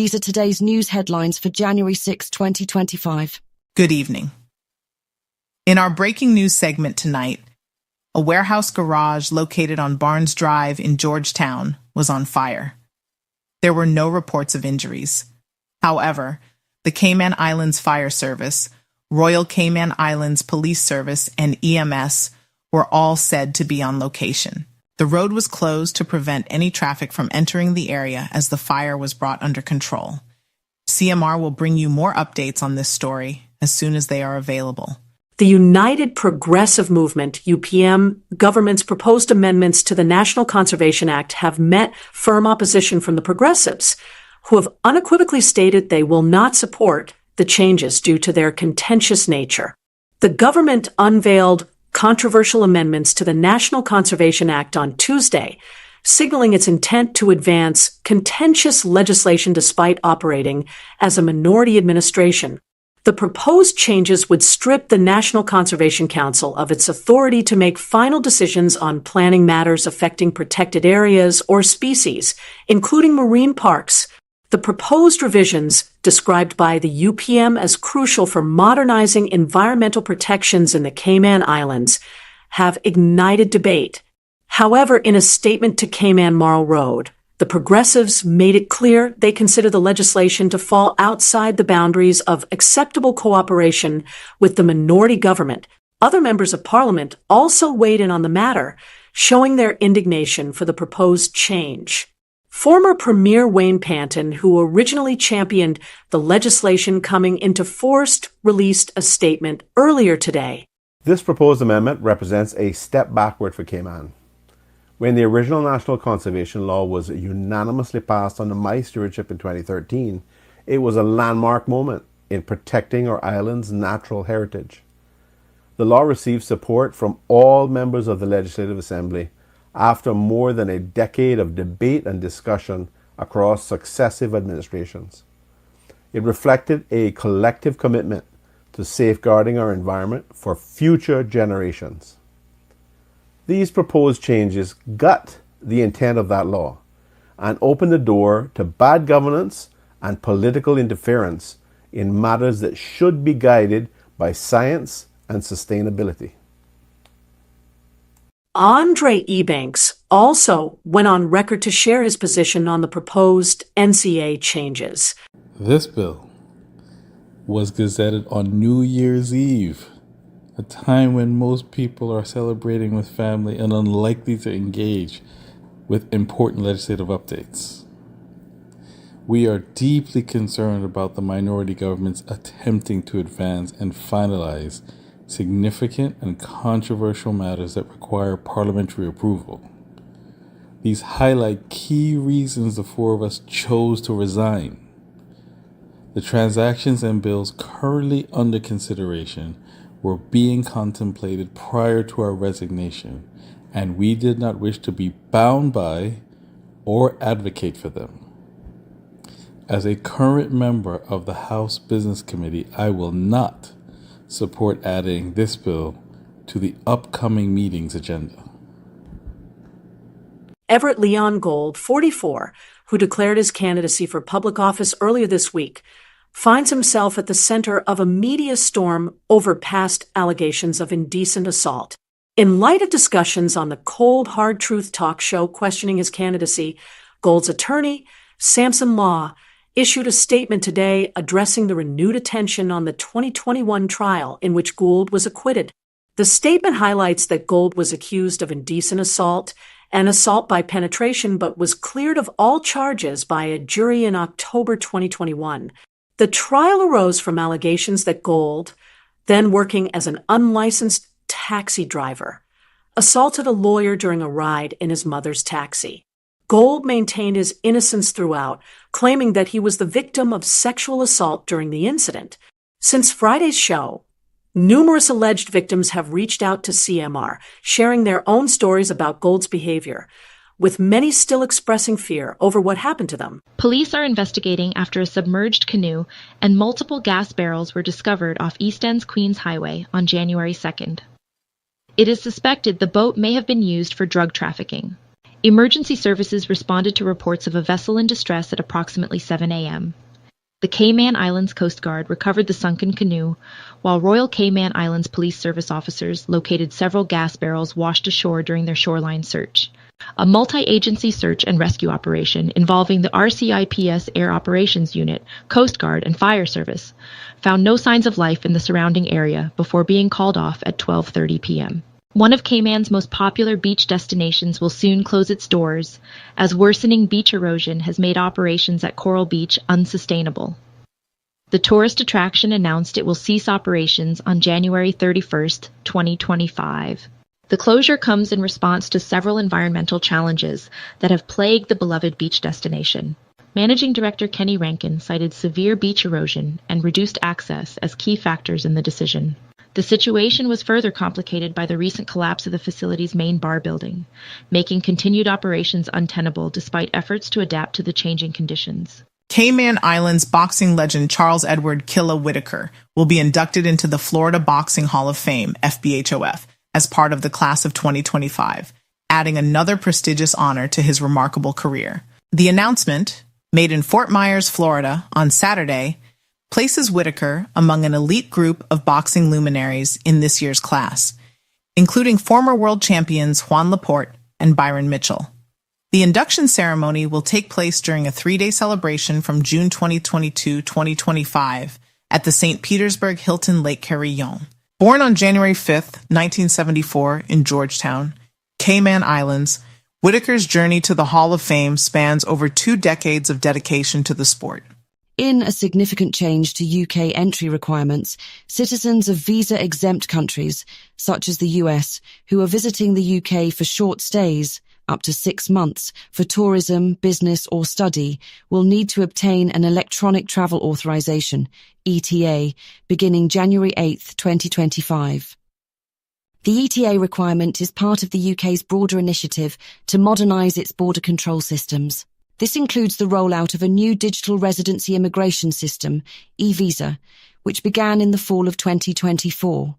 these are today's news headlines for January 6, 2025. Good evening. In our breaking news segment tonight, a warehouse garage located on Barnes Drive in Georgetown was on fire. There were no reports of injuries. However, the Cayman Islands Fire Service, Royal Cayman Islands Police Service, and EMS were all said to be on location. The road was closed to prevent any traffic from entering the area as the fire was brought under control. CMR will bring you more updates on this story as soon as they are available. The United Progressive Movement, UPM, government's proposed amendments to the National Conservation Act have met firm opposition from the progressives, who have unequivocally stated they will not support the changes due to their contentious nature. The government unveiled controversial amendments to the National Conservation Act on Tuesday, signaling its intent to advance contentious legislation despite operating as a minority administration. The proposed changes would strip the National Conservation Council of its authority to make final decisions on planning matters affecting protected areas or species, including marine parks. The proposed revisions, described by the UPM as crucial for modernizing environmental protections in the Cayman Islands, have ignited debate. However, in a statement to Cayman Marl Road, the progressives made it clear they consider the legislation to fall outside the boundaries of acceptable cooperation with the minority government. Other members of parliament also weighed in on the matter, showing their indignation for the proposed change. Former Premier Wayne Panton, who originally championed the legislation coming into force, released a statement earlier today. This proposed amendment represents a step backward for Cayman. When the original National Conservation Law was unanimously passed under my stewardship in 2013, it was a landmark moment in protecting our island's natural heritage. The law received support from all members of the Legislative Assembly after more than a decade of debate and discussion across successive administrations. It reflected a collective commitment to safeguarding our environment for future generations. These proposed changes gut the intent of that law and open the door to bad governance and political interference in matters that should be guided by science and sustainability. Andre Ebanks also went on record to share his position on the proposed NCA changes. This bill was gazetted on New Year's Eve, a time when most people are celebrating with family and unlikely to engage with important legislative updates. We are deeply concerned about the minority governments attempting to advance and finalize significant and controversial matters that require parliamentary approval. These highlight key reasons the four of us chose to resign. The transactions and bills currently under consideration were being contemplated prior to our resignation, and we did not wish to be bound by or advocate for them. As a current member of the House Business Committee, I will not support adding this bill to the upcoming meeting's agenda. Everett Leon Gould, 44, who declared his candidacy for public office earlier this week, finds himself at the center of a media storm over past allegations of indecent assault. In light of discussions on the Cold Hard Truth talk show questioning his candidacy, Gould's attorney, Samson Law, issued a statement today addressing the renewed attention on the 2021 trial in which Gould was acquitted. The statement highlights that Gould was accused of indecent assault and assault by penetration, but was cleared of all charges by a jury in October 2021. The trial arose from allegations that Gould, then working as an unlicensed taxi driver, assaulted a lawyer during a ride in his mother's taxi. Gould maintained his innocence throughout, claiming that he was the victim of sexual assault during the incident. Since Friday's show, numerous alleged victims have reached out to CMR, sharing their own stories about Gould's behavior, with many still expressing fear over what happened to them. Police are investigating after a submerged canoe and multiple gas barrels were discovered off East End's Queens Highway on January 2nd. It is suspected the boat may have been used for drug trafficking. Emergency services responded to reports of a vessel in distress at approximately 7 a.m. The Cayman Islands Coast Guard recovered the sunken canoe, while Royal Cayman Islands Police Service officers located several gas barrels washed ashore during their shoreline search. A multi-agency search and rescue operation involving the RCIPS Air Operations Unit, Coast Guard, and Fire Service found no signs of life in the surrounding area before being called off at 12:30 p.m. One of Cayman's most popular beach destinations will soon close its doors, as worsening beach erosion has made operations at Coral Beach unsustainable. The tourist attraction announced it will cease operations on January 31st, 2025. The closure comes in response to several environmental challenges that have plagued the beloved beach destination. Managing Director Kenny Rankin cited severe beach erosion and reduced access as key factors in the decision. The situation was further complicated by the recent collapse of the facility's main bar building, making continued operations untenable despite efforts to adapt to the changing conditions. Cayman Islands boxing legend Charles Edward "Killa" Whittaker will be inducted into the Florida Boxing Hall of Fame, FHOF, as part of the class of 2025, adding another prestigious honor to his remarkable career. The announcement, made in Fort Myers, Florida, on Saturday, places Whittaker among an elite group of boxing luminaries in this year's class, including former world champions Juan Laporte and Byron Mitchell. The induction ceremony will take place during a 3-day celebration from June 2022-2025 at the St. Petersburg Hilton Lake Carillon. Born on January 5, 1974 in Georgetown, Cayman Islands, Whittaker's journey to the Hall of Fame spans over 2 decades of dedication to the sport. In a significant change to UK entry requirements, citizens of visa-exempt countries, such as the US, who are visiting the UK for short stays, up to 6 months, for tourism, business or study, will need to obtain an electronic travel authorization, ETA, beginning January 8, 2025. The ETA requirement is part of the UK's broader initiative to modernise its border control systems. This includes the rollout of a new digital residency immigration system, e-visa, which began in the fall of 2024.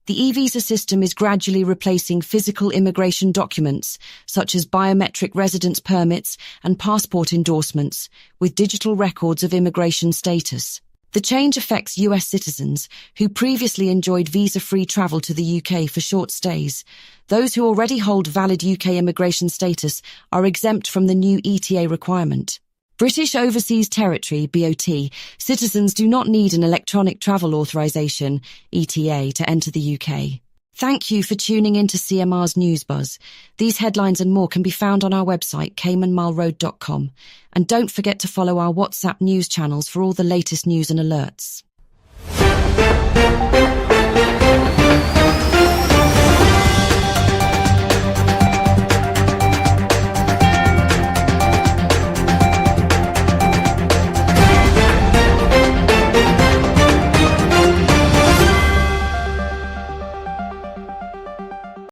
The e-visa system is gradually replacing physical immigration documents, such as biometric residence permits and passport endorsements, with digital records of immigration status. The change affects US citizens who previously enjoyed visa-free travel to the UK for short stays. Those who already hold valid UK immigration status are exempt from the new ETA requirement. British Overseas Territory, BOT, citizens do not need an electronic travel authorization, ETA, to enter the UK. Thank you for tuning in to CMR's News Buzz. These headlines and more can be found on our website, caymanmileroad.com. And don't forget to follow our WhatsApp news channels for all the latest news and alerts.